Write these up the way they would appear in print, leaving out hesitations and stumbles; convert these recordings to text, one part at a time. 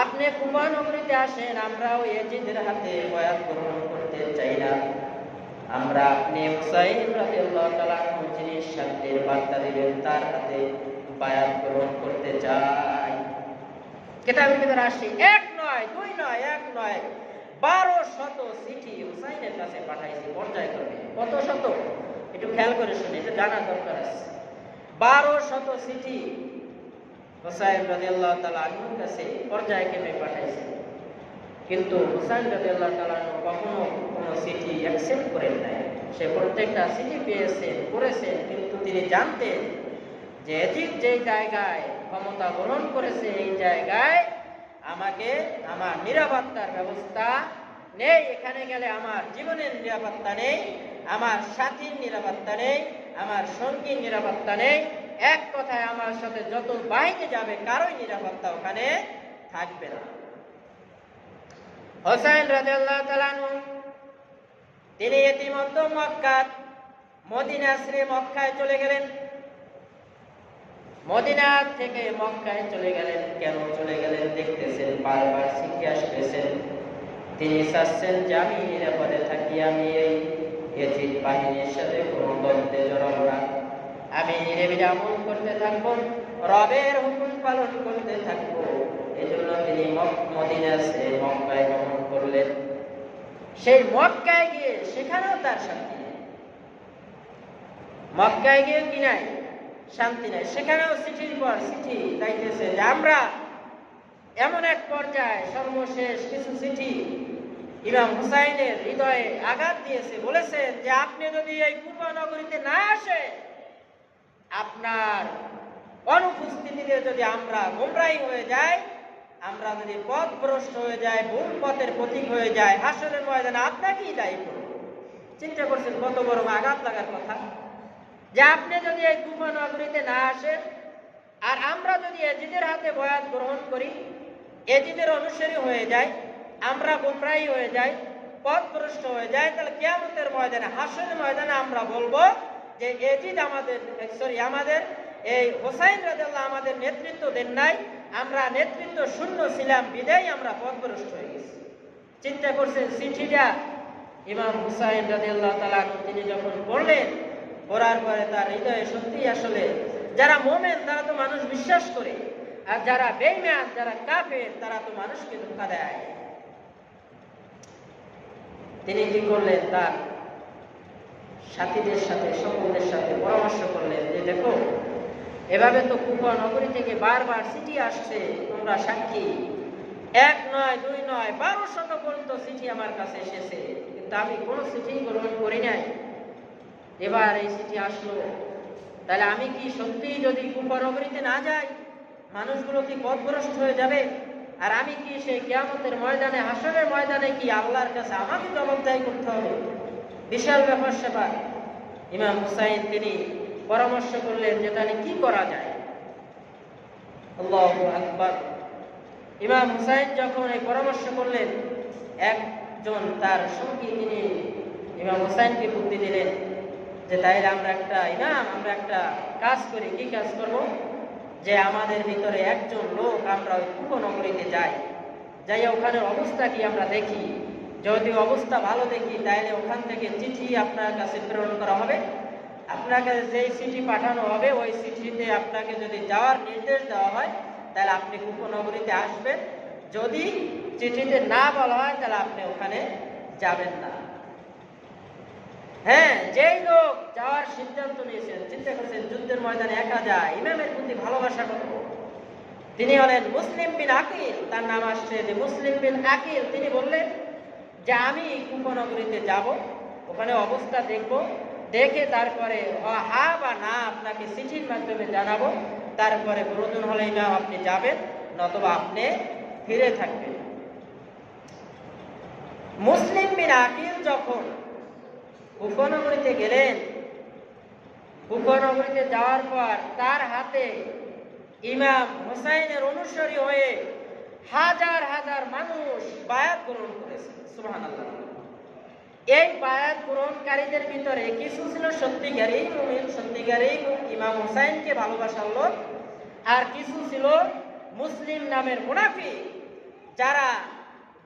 আপনি কুফা নগরীতে আসেন, আমরাও ইয়াজিদের হাতে বয়াত গ্রহণ করতে চাই না। আমরা আপনি হুসাইন রাদিয়াল্লাহু তাআলা আনহু যিনি শান্তির বার্তা দিলেন তার হাতে বায়াত গ্রহণ করতে চাই। কিতাবের ভিতরে আসি, এক নয়, দুই নয়, এক নয়, 1200 চিঠি হুসাইনের কাছে পাঠাইছি পর্যায়ক্রমে। কত শত? একটু খেয়াল করে শুনে, এটা জানা দরকার আছে। 1200 চিঠি হুসাইন রাদিয়াল্লাহু তাআলা আনহুর কাছে পর্যায়ক্রমে পাঠাইছে, কিন্তু হুসাইন রাদিয়াল্লাহু তাআলা আনহু কখনো কোনো চিঠি অ্যাকসেপ্ট করেন নাই। সে প্রত্যেকটা চিঠি পেয়েছেন, পড়েছেন, কিন্তু তিনি জানতেন যে ইয়াজিদ যেই জায়গায় ক্ষমতা গ্রহণ করেছে এই জায়গায় আমাকে আমার নিরাপত্তার ব্যবস্থা নেই। এখানে গেলে আমার জীবনের নিরাপত্তা নেই, আমার সাথীর নিরাপত্তা নেই, আমার সঙ্গীর নিরাপত্তা নেই। এক কথায় আমার সাথে যত বাহিনী যাবে কারোই নিরাপত্তা ওখানে থাকবে না। হুসাইন রাদিয়াল্লাহু তাআলা আনহু তিনি ইতিমধ্যে মদিনা ছেড়ে মক্কায় চলে গেলেন। মদিনা থেকে মক্কায় চলে গেলেন। কেন চলে গেলেন দেখতেছেন, বারবার শিখে আসতেছেন। তিনি চাচ্ছেন যে আমি নিরাপদে থাকি, আমি এই ইয়াজিদ বাহিনীর সাথে কোনো দ্বন্দ্বে জড়াবো না, আমি নিরিবিলি আমল করতে থাকবো, রবের হুকুম পালন করতে থাকবো। এই জন্য তিনি মদিনা ছেড়ে মক্কায় গমন করলেন। সেই মক্কায় গিয়ে সেখানেও তার শান্তি নেই। মক্কায় গিয়ে কি নাই? শান্তি নাই। সেখানেও চিঠির পর চিঠি যাইতেছে যে আমরা এমন এক পর্যায়ে সর্বশেষ কিছু চিঠি ইমাম হুসাইনের হৃদয়ে আঘাত দিয়েছে, বলেছেন যে আপনি যদি এই কুফা নগরীতে না আসে, আপনার অনুপস্থিতিতে যদি আমরা গোমরাহী হয়ে যাই, আমরা যদি পথভ্রষ্ট হয়ে যাই, ভুল পথের প্রতীক হয়ে যায়, হাসরের ময়দানে আপনাকেই দায়ী করব। চিন্তা করছেন কত বড় আঘাত লাগার কথা, যে আপনি যদি এই কুফা নগরীতে না আসেন আর আমরা যদি ইয়াজিদের হাতে বয়াত গ্রহণ করি, ইয়াজিদের অনুসারী হয়ে যাই, আমরা গোমরাহী হয়ে যাই, পথভ্রষ্ট হয়ে যাই, তাহলে কিয়ামতের ময়দানে, হাসরের ময়দানে আমরা বলবো যে ইয়াজিদ আমাদের এই হুসাইন রাদিয়াল্লাহু আমাদের নেতৃত্ব দেন নাই, আমরা নেতৃত্ব শূন্য ছিলাম, বিদায় আমরা পথভ্রষ্ট হয়ে গেছি। চিন্তা করছেন চিঠিটা ইমাম হুসাইন রাদিয়াল্লাহু তাআলা তিনি যখন পড়লেন, পড়ার পরে তার হৃদয়ে সত্যি আসলে যারা মুমিন তারা তো মানুষ বিশ্বাস করে, আর যারা বেঈমান, যারা কাফের, তারা তো মানুষকে ধোঁকা দেয়। তিনি কি করলেন? তার সাথীদের সাথে, সকলের সাথে পরামর্শ করলেন যে দেখো, এভাবে তো কুফা নগরী থেকে বারবার চিঠি আসছে, তোমরা সাক্ষী, এক নয়, দুই নয়, 1200 পর্যন্ত চিঠি আমার কাছে এসেছে, কিন্তু আমি কোনো চিঠি গ্রহণ করি নাই। এবার এই চিঠি আসলো, তাহলে আমি কি সত্যি যদি কুফা নগরীতে না যাই, মানুষগুলো কি পথভ্রষ্ট হয়ে যাবে? আর আমি কি সেই কিয়ামতের ময়দানে, হাসরের ময়দানে কি আল্লাহর কাছে আমাকে জবাবদাহি করতে হবে? বিশাল ব্যাপার স্যাপার। ইমাম হুসাইন তিনি পরামর্শ করলেন যে তাহলে কি করা যায়। আল্লাহু আকবার। ইমাম হুসাইন যখন এই পরামর্শ করলেন, একজন তার সঙ্গী তিনি ইমাম হুসাইনকে বুদ্ধি দিলেন যে তাইলে আমরা একটা কাজ করি। কি কাজ করব? যে আমাদের ভিতরে একজন লোক আমরা ওই কুফা নগরীতে যাই, ওখানে অবস্থা কি আমরা দেখি, যদি অবস্থা ভালো দেখি তাহলে ওখান থেকে চিঠি আপনার কাছে প্রেরণ করা হবে। আপনাকে যেই চিঠি পাঠানো হবে ওই চিঠিতে আপনাকে যদি যাওয়ার নির্দেশ দেওয়া হয় তাহলে আপনি কুফা নগরীতে আসবেন, যদি চিঠিতে না বলা হয় তাহলে আপনি ওখানে যাবেন না। হ্যাঁ, যেই লোক যাওয়ার সিদ্ধান্ত নিয়েছেন, চিন্তা করছেন যুদ্ধের ময়দানে একা যায়, ইমামের প্রতি ভালোবাসা কত, তিনি হলেন মুসলিম বিন আকিল, তার নাম আসছে যে মুসলিম বিন আকিল। তিনি বললেন যে আমি কুফা নগরীতে যাব, ওখানে অবস্থা দেখব, দেখে তারপরে হা বা না আপনাকে চিঠির মাধ্যমে জানাবো, তারপরে প্রয়োজন হলে ইমাম আপনি যাবেন, নতুবা আপনি ফিরে থাকবেন। মুসলিম বিন আকিল যখন কুফা নগরীতে গেলেন, কুফা নগরীতে যাওয়ার পর তার হাতে ইমাম হুসাইনের অনুসারী হয়ে হাজার হাজার মানুষ বায়াত গ্রহণ করেছে। সুবহানাল্লাহ। এই বায়াত গ্রহণকারীদের ভিতরে কিছু ছিল সত্যিকারী মুমিন, সত্যিকারী ইমাম হুসাইনকে ভালোবাসার লোক, আর কিছু ছিল মুসলিম নামের মুনাফিক, যারা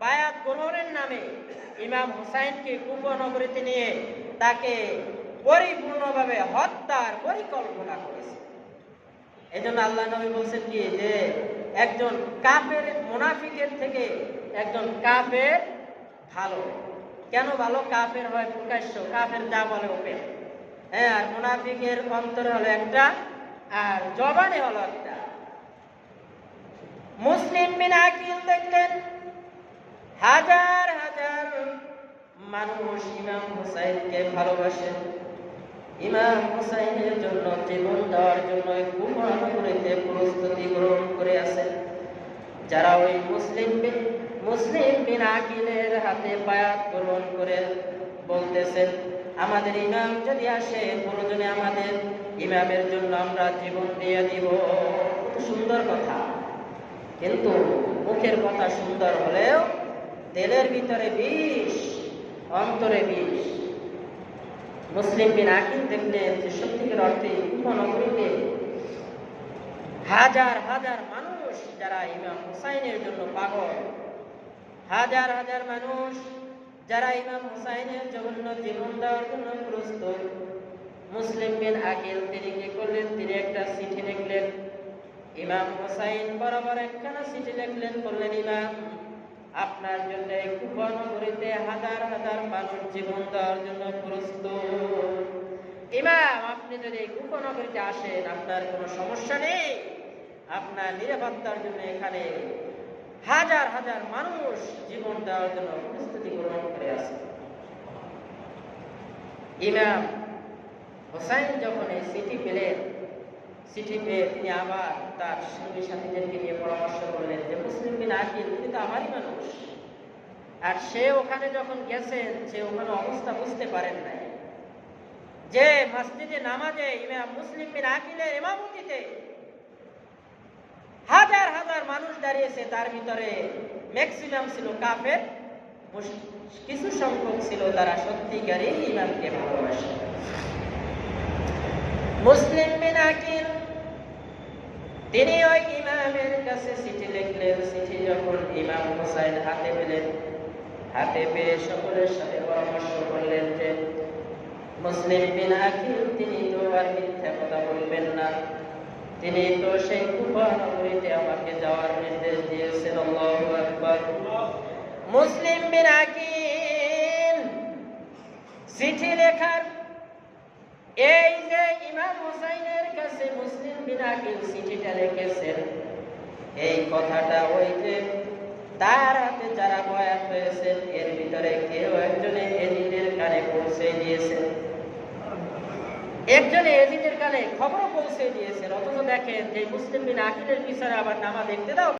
বায়াত গ্রহণের নামে ইমাম হুসাইনকে কুফা নগরীতে নিয়ে তাকে পরিপূর্ণভাবে হত্যার পরিকল্পনা করেছে। এজন্য আল্লাহ নবী বলছেন কি যে একজন কাফের মুনাফিকের থেকে একজন কাফের ভালো। কেন ভালো? কাফের হয় প্রকাশ্য, কাফের যা বলে ওপেন, হ্যাঁ, আর মুনাফিকের অন্তরে হলো একটা আর জবানে হলো একটা। মুসলিম বিন আকিল দেখলেন হাজার হাজার মানুষ ইমাম হুসাইনকে ভালোবাসেন, ইমাম হুসাইনের জন্য জীবন দেওয়ার জন্য কুফা নগরীতে প্রস্তুতি গ্রহণ করে আছেন। যারা ওই মুসলিম বিন আকিলের হাতে বায়াত গ্রহণ করে বলতেছেন আমাদের ইমাম যদি আসে প্রয়োজনে আমাদের ইমামের জন্য আমরা জীবন দিয়ে দিব। কত সুন্দর কথা, কিন্তু মুখের কথা সুন্দর হলেও দিলের ভিতরে বিষ, অন্তরে বিষ। মুসলিম বিন আকিল দেখলেন যে সত্যিকার অর্থে কুফা নগরীতে হাজার হাজার মানুষ যারা ইমাম হুসাইনের জন্য পাগল, হাজার হাজার মানুষ যারা ইমাম হুসাইনের জন্য জীবন দেওয়ার জন্য প্রস্তুত। মুসলিম বিন আকিল তিনি কি করলেন? তিনি একটা চিঠি লিখলেন ইমাম হুসাইন বরাবর একখানা চিঠি লিখলেন, বললেন ইমাম আপনার জন্য কুফা নগরীতে হাজার হাজার মানুষ জীবন দেওয়ার জন্য প্রস্তুত। ইমাম আপনি যদি কুফা নগরীতে আসেন আপনার কোনো সমস্যা নেই, আপনার নিরাপত্তার জন্য এখানে হাজার হাজার মানুষ জীবন দেওয়ার জন্য প্রস্তুতি গ্রহণ করে আছে। ইমাম হুসাইন যখন এই চিঠি পেলেন, চিঠি পেয়ে তিনি আবার তার সঙ্গী সাথীদেরকে নিয়ে পরামর্শ করলেন যে মুসলিম বিন আকিল তিনি তো আমারই মানুষ, আর সে ওখানে যখন গেছেন সে ওখানে অবস্থা বুঝতে পারেন নাই যে মসজিদে নামাজে ইমাম মুসলিম বিন আকিলের ইমামতিতে হাজার হাজার মানুষ দাঁড়িয়েছে, তার ভিতরে ম্যাক্সিমাম ছিল কাফের, কিছু সংখ্যক ছিল তারা সত্যিকারই ইমামকে ভালোবাসে। মুসলিম বিন আকিল তিনি ওই ইমামের কাছে চিঠি লিখলেন। চিঠি যখন ইমাম হুসাইন হাতে পেলেন, হাতে পেয়ে সকলের সাথে পরামর্শ করলেন যে মুসলিম বিন আকিল তিনি তো আর মিথ্যা কথা বলবেন না, তিনি তো সেই কুফা নগরীতে আমাকে যাওয়ার নির্দেশ দিয়েছেন। আল্লাহু আকবার। মুসলিম বিন আকিল চিঠি লেখার এই যে ইমাম হুসাইনের কাছে মুসলিম বিন আকিল চিঠিটা লিখেছেন, এই কথাটা ওই যে তার হাতে যারা বয়াত হয়েছেন এর ভিতরে কেউ একজনে এজিদের কানে পৌঁছে দিয়েছেন, একজনে এজিদের কানে খবর পৌঁছে দিয়েছেন। অথচ দেখেন যে মুসলিম বিন আকিলের পিছনে আবার নামা দেখতে দাও